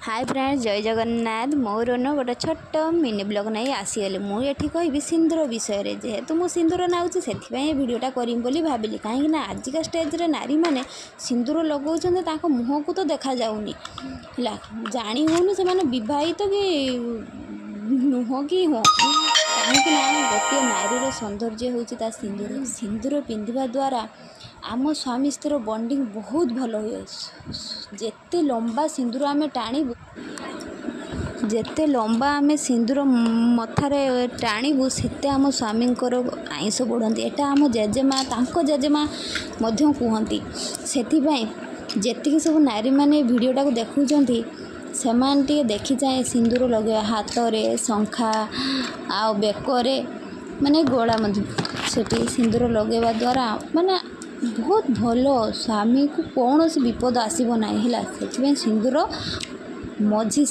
hi friends जय जगन्नाथ मोर न गोटे छोट मिनी ब्लॉग नहीं आसीगली मुझे कहि सिंदूर विषय जेहेतु मुझे सिंदूर नाऊँगी से भिडियोटा करी बोली भाविली कहीं आजिका स्टेज रे नारी मैंने सिंदूर लगाऊँ मुह को तो देखा जाऊनी है जानी होनी से बहित कि नुह कि हाँ कहीं गोटे नारी सौंदर्य होता सिंदूर सिंदूर पिंधा द्वारा आम स्वामी स्त्री बॉन्डिंग बहुत भल हुए जेते लंबा सिंदूर आम टाणीबू जेते लंबा आम सिंदूर मथारे टाणीबू सेते आम स्वामी आईस बढ़ती एटा आम जेजेमा जेजेमा कहती से जी सब नारी मैंने भिडियोटा देखुंट से देखी जाए सिंदूर लगे हाथ में शंखा आ बेकरे माने गोड़ा से सिंदूर लगेवा द्वारा माने बहुत भल स्वामी को कौन सी विपद आसब ना है से सिंदूर मझी